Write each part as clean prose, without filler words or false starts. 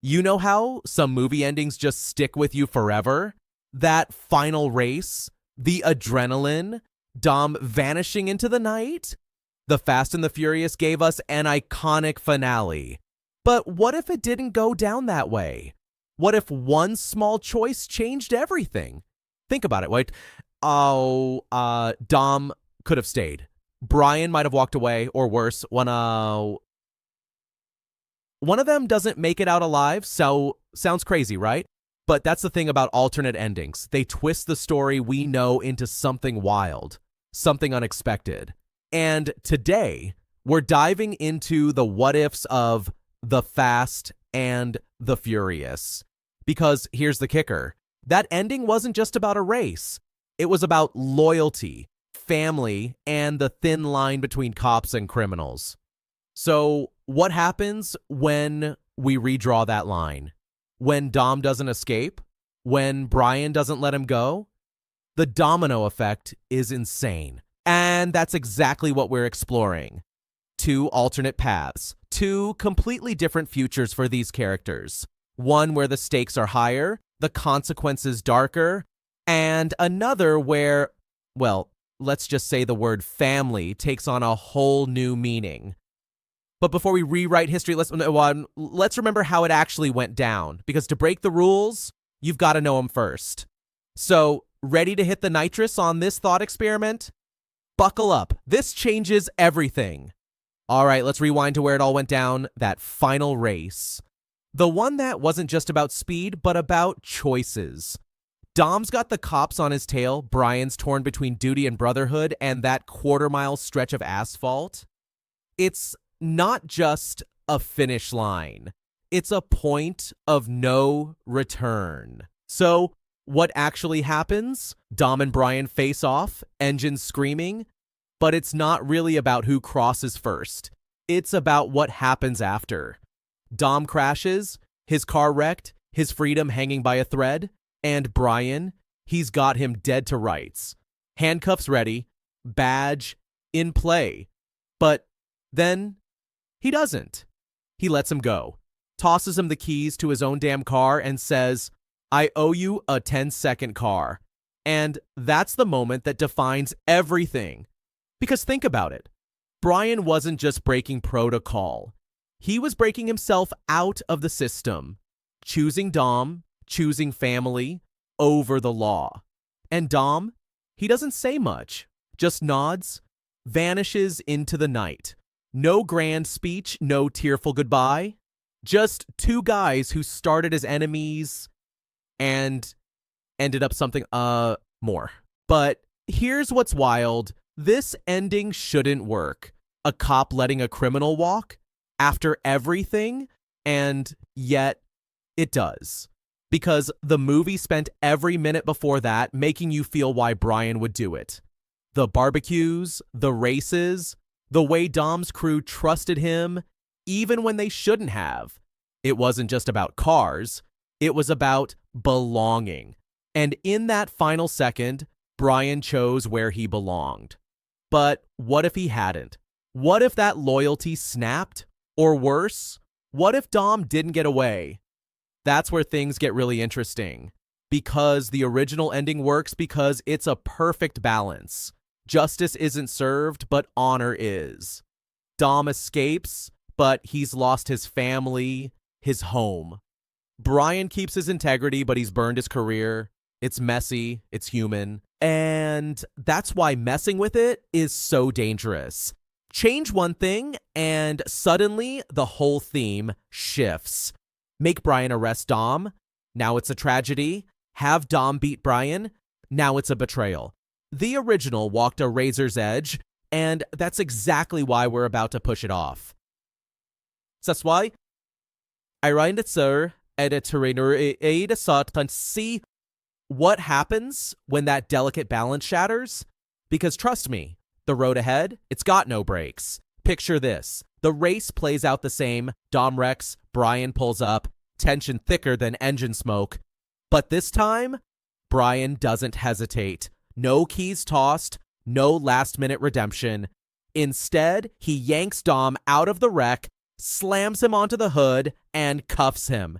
You know how some movie endings just stick with you forever? That final race, the adrenaline, Dom vanishing into the night? The Fast and the Furious gave us an iconic finale. But what if it didn't go down that way? What if one small choice changed everything? Think about it, right? Dom could have stayed. Brian might have walked away, or worse, one of them doesn't make it out alive, so sounds crazy, right? But that's the thing about alternate endings. They twist the story we know into something wild, something unexpected. And today, we're diving into the what ifs of The Fast and the Furious. Because here's the kicker. That ending wasn't just about a race. It was about loyalty, family, and the thin line between cops and criminals. So what happens when we redraw that line? When Dom doesn't escape? When Brian doesn't let him go? The domino effect is insane. And that's exactly what we're exploring. Two alternate paths, two completely different futures for these characters. One where the stakes are higher, the consequences darker, and another where, well, let's just say the word family takes on a whole new meaning. But before we rewrite history, let's remember how it actually went down. Because to break the rules, you've got to know them first. So, ready to hit the nitrous on this thought experiment? Buckle up. This changes everything. All right, let's rewind to where it all went down, that final race. The one that wasn't just about speed, but about choices. Dom's got the cops on his tail, Brian's torn between duty and brotherhood, and that quarter-mile stretch of asphalt. It's not just a finish line. It's a point of no return. So, what actually happens? Dom and Brian face off, engines screaming, but it's not really about who crosses first. It's about what happens after. Dom crashes, his car wrecked, his freedom hanging by a thread, and Brian, he's got him dead to rights. Handcuffs ready, badge in play. But then he doesn't. He lets him go, tosses him the keys to his own damn car, and says, I owe you a 10-second car. And that's the moment that defines everything. Because think about it. Brian wasn't just breaking protocol. He was breaking himself out of the system, choosing Dom, choosing family over the law. And Dom, he doesn't say much, just nods, vanishes into the night. No grand speech, no tearful goodbye. Just two guys who started as enemies and ended up something more. But here's what's wild. This ending shouldn't work. A cop letting a criminal walk after everything, and yet it does. Because the movie spent every minute before that making you feel why Brian would do it. The barbecues, the races, the way Dom's crew trusted him, even when they shouldn't have. It wasn't just about cars. It was about belonging. And in that final second, Brian chose where he belonged. But what if he hadn't? What if that loyalty snapped? Or worse, what if Dom didn't get away? That's where things get really interesting. Because the original ending works because it's a perfect balance. Justice isn't served, but honor is. Dom escapes, but he's lost his family, his home. Brian keeps his integrity, but he's burned his career. It's messy, it's human, and that's why messing with it is so dangerous. Change one thing, and suddenly the whole theme shifts. Make Brian arrest Dom. Now it's a tragedy. Have Dom beat Brian. Now it's a betrayal. The original walked a razor's edge, and that's exactly why we're about to push it off. That's why I read it, sir, editor sought to see what happens when that delicate balance shatters. Because trust me, the road ahead, it's got no brakes. Picture this. The race plays out the same. Dom wrecks, Brian pulls up, tension thicker than engine smoke. But this time, Brian doesn't hesitate. No keys tossed, no last-minute redemption. Instead, he yanks Dom out of the wreck, slams him onto the hood, and cuffs him.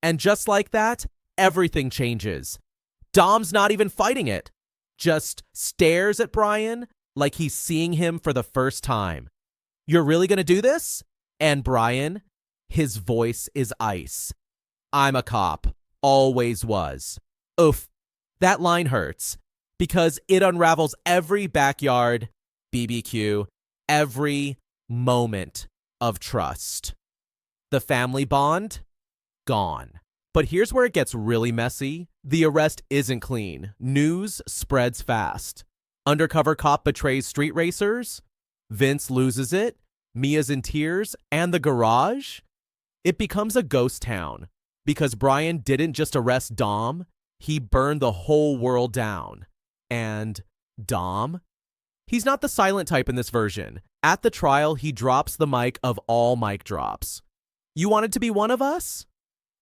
And just like that, everything changes. Dom's not even fighting it, just stares at Brian like he's seeing him for the first time. "You're really gonna do this?" And Brian, his voice is ice. "I'm a cop. Always was." Oof, that line hurts because it unravels every backyard BBQ, every moment of trust. The family bond? Gone. But here's where it gets really messy. The arrest isn't clean. News spreads fast. Undercover cop betrays street racers. Vince loses it. Mia's in tears. And the garage? It becomes a ghost town because Brian didn't just arrest Dom, he burned the whole world down. And Dom? He's not the silent type in this version. At the trial, he drops the mic of all mic drops. "You wanted to be one of us?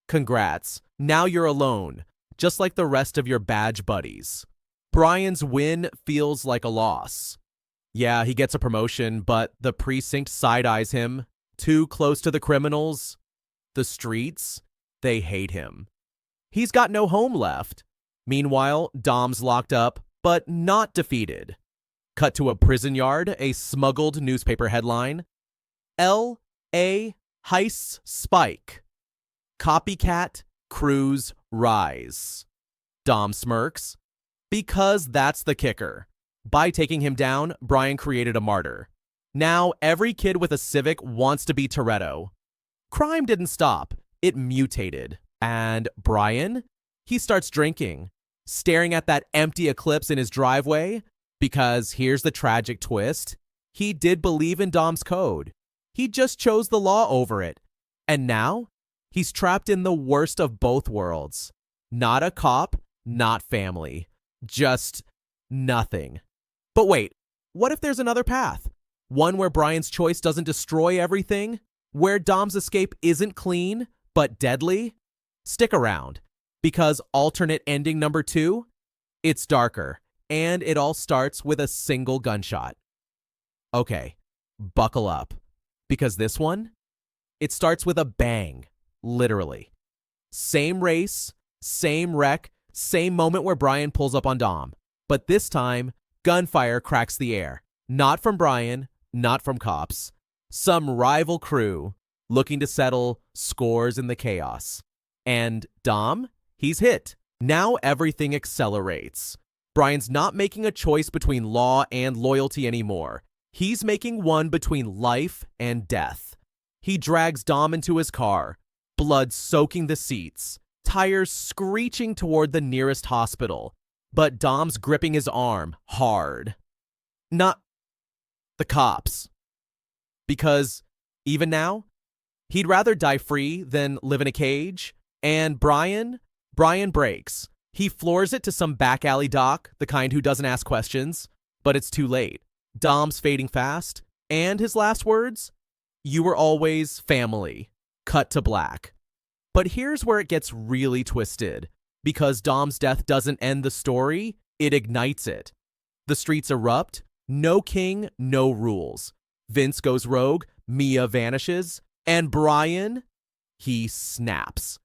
Congrats. Now you're alone, just like the rest of your badge buddies." Brian's win feels like a loss. Yeah, he gets a promotion, but the precinct side-eyes him. Too close to the criminals. The streets, they hate him. He's got no home left. Meanwhile, Dom's locked up, but not defeated. Cut to a prison yard, a smuggled newspaper headline. L.A. heists spike. Copycat crews rise. Dom smirks. Because that's the kicker. By taking him down, Brian created a martyr. Now every kid with a Civic wants to be Toretto. Crime didn't stop. It mutated. And Brian? He starts drinking, staring at that empty Eclipse in his driveway, because here's the tragic twist. He did believe in Dom's code. He just chose the law over it. And now, he's trapped in the worst of both worlds. Not a cop, not family. Just nothing. But wait, what if there's another path? One where Brian's choice doesn't destroy everything? Where Dom's escape isn't clean, but deadly? Stick around, because alternate ending number 2, it's darker, and it all starts with a single gunshot. Okay, buckle up, because this one, it starts with a bang, literally. Same race, same wreck, same moment where Brian pulls up on Dom. But this time, gunfire cracks the air. Not from Brian, not from cops. Some rival crew looking to settle scores in the chaos. And Dom, he's hit. Now everything accelerates. Brian's not making a choice between law and loyalty anymore. He's making one between life and death. He drags Dom into his car, blood soaking the seats, tires screeching toward the nearest hospital. But Dom's gripping his arm hard. Not the cops. Because even now, he'd rather die free than live in a cage. And Brian breaks. He floors it to some back alley doc, the kind who doesn't ask questions. But it's too late. Dom's fading fast. And his last words? "You were always family." Cut to black. But here's where it gets really twisted. Because Dom's death doesn't end the story, it ignites it. The streets erupt. No king, no rules. Vince goes rogue. Mia vanishes. And Brian, he snaps.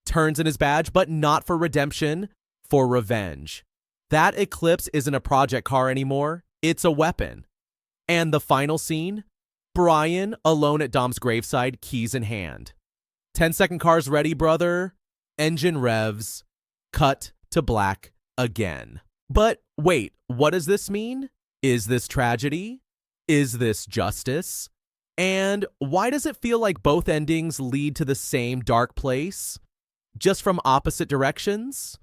Turns in his badge, but not for redemption, for revenge. That Eclipse isn't a project car anymore. It's a weapon. And the final scene? Brian, alone at Dom's graveside, keys in hand. 10-second cars ready, brother. Engine revs. Cut to black again. But wait, what does this mean? Is this tragedy? Is this justice? And why does it feel like both endings lead to the same dark place, just from opposite directions?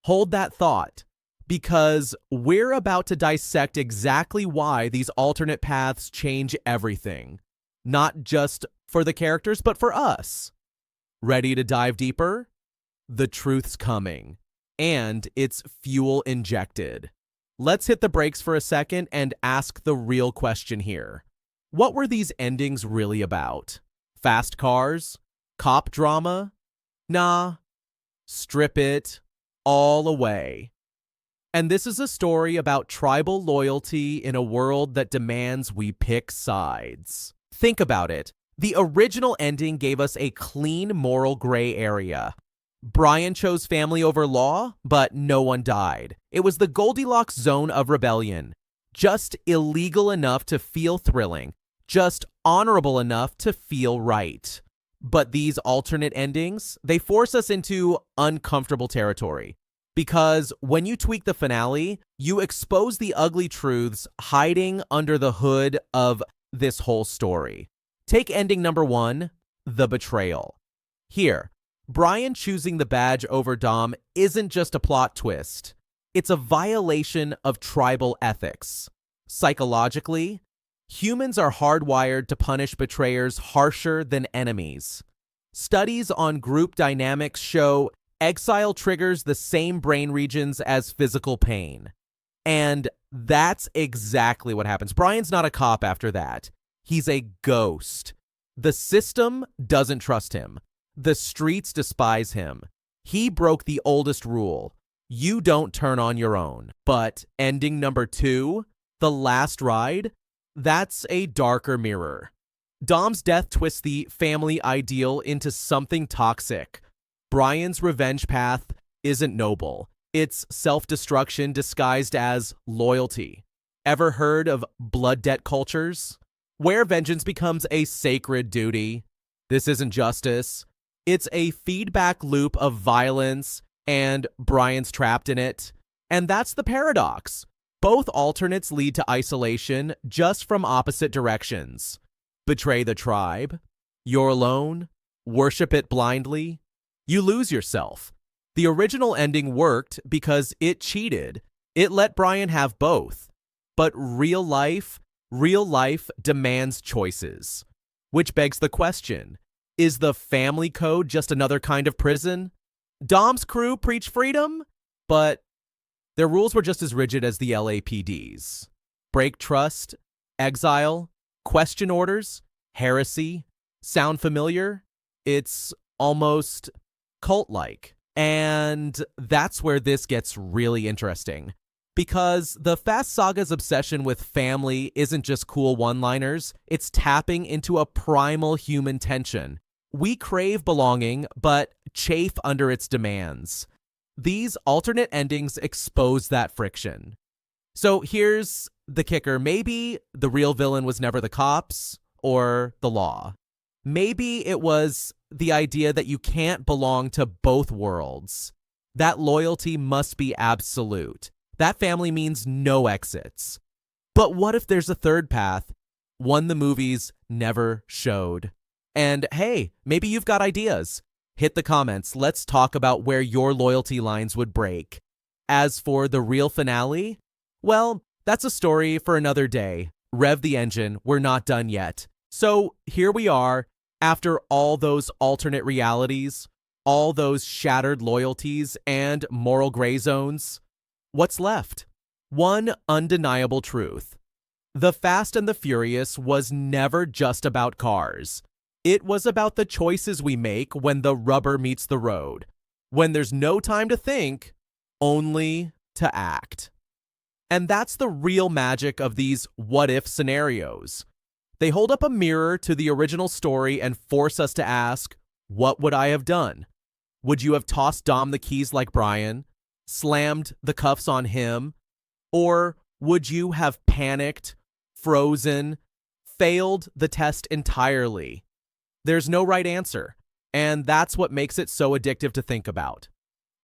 Hold that thought, because we're about to dissect exactly why these alternate paths change everything. Not just for the characters, but for us. Ready to dive deeper? The truth's coming, and it's fuel injected. Let's hit the brakes for a second and ask the real question here. What were these endings really about? Fast cars? Cop drama? Nah. Strip it all away. And this is a story about tribal loyalty in a world that demands we pick sides. Think about it. The original ending gave us a clean moral gray area. Brian chose family over law, but no one died. It was the Goldilocks zone of rebellion. Just illegal enough to feel thrilling, just honorable enough to feel right. But these alternate endings, they force us into uncomfortable territory. Because when you tweak the finale, you expose the ugly truths hiding under the hood of this whole story. Take ending number 1, the betrayal. Here, Brian choosing the badge over Dom isn't just a plot twist. It's a violation of tribal ethics. Psychologically, humans are hardwired to punish betrayers harsher than enemies. Studies on group dynamics show exile triggers the same brain regions as physical pain. And that's exactly what happens. Brian's not a cop after that. He's a ghost. The system doesn't trust him. The streets despise him. He broke the oldest rule. You don't turn on your own. But ending number 2, the last ride, that's a darker mirror. Dom's death twists the family ideal into something toxic. Brian's revenge path isn't noble. It's self-destruction disguised as loyalty. Ever heard of blood debt cultures? Where vengeance becomes a sacred duty. This isn't justice. It's a feedback loop of violence, and Brian's trapped in it. And that's the paradox. Both alternates lead to isolation, just from opposite directions. Betray the tribe. You're alone. Worship it blindly. You lose yourself. The original ending worked because it cheated. It let Brian have both. But real life demands choices. Which begs the question, is the family code just another kind of prison? Dom's crew preached freedom, but their rules were just as rigid as the LAPD's. Break trust, exile, question orders, heresy. Sound familiar? It's almost cult-like. And that's where this gets really interesting. Because the Fast Saga's obsession with family isn't just cool one-liners, it's tapping into a primal human tension. We crave belonging, but chafe under its demands. These alternate endings expose that friction. So here's the kicker. Maybe the real villain was never the cops or the law. Maybe it was the idea that you can't belong to both worlds. That loyalty must be absolute. That family means no exits. But what if there's a third path, one the movies never showed? And hey, maybe you've got ideas. Hit the comments. Let's talk about where your loyalty lines would break. As for the real finale, well, that's a story for another day. Rev the engine. We're not done yet. So here we are, after all those alternate realities, all those shattered loyalties and moral gray zones. What's left? One undeniable truth. The Fast and the Furious was never just about cars. It was about the choices we make when the rubber meets the road. When there's no time to think, only to act. And that's the real magic of these what-if scenarios. They hold up a mirror to the original story and force us to ask, what would I have done? Would you have tossed Dom the keys like Brian? Slammed the cuffs on him? Or would you have panicked, frozen, failed the test entirely? There's no right answer, and that's what makes it so addictive to think about.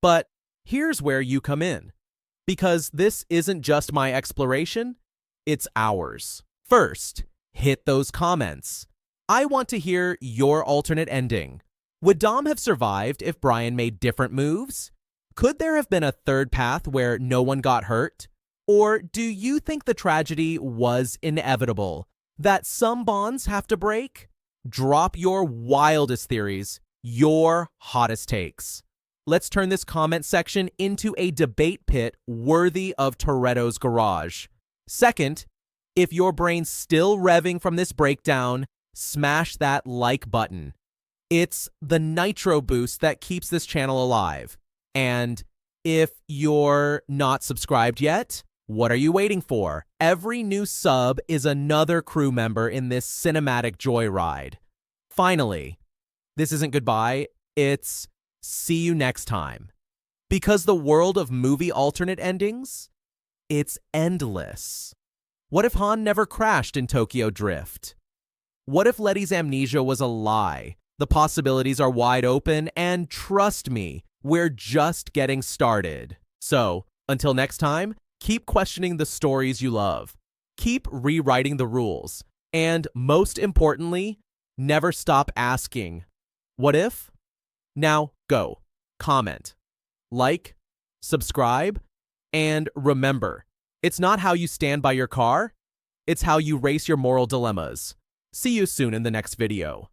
But here's where you come in, because this isn't just my exploration, it's ours. First, hit those comments. I want to hear your alternate ending. Would Dom have survived if Brian made different moves? Could there have been a third path where no one got hurt? Or do you think the tragedy was inevitable, that some bonds have to break? Drop your wildest theories, your hottest takes. Let's turn this comment section into a debate pit worthy of Toretto's garage. Second, if your brain's still revving from this breakdown, smash that like button. It's the nitro boost that keeps this channel alive. And if you're not subscribed yet, what are you waiting for? Every new sub is another crew member in this cinematic joyride. Finally, this isn't goodbye, it's See you next time. Because the world of movie alternate endings, it's endless. What if Han never crashed in Tokyo Drift? What if Letty's amnesia was a lie? The possibilities are wide open, and trust me, we're just getting started. So, until next time, keep questioning the stories you love. Keep rewriting the rules. And most importantly, never stop asking, what if? Now go, comment, like, subscribe, and remember, it's not how you stand by your car, it's how you race your moral dilemmas. See you soon in the next video.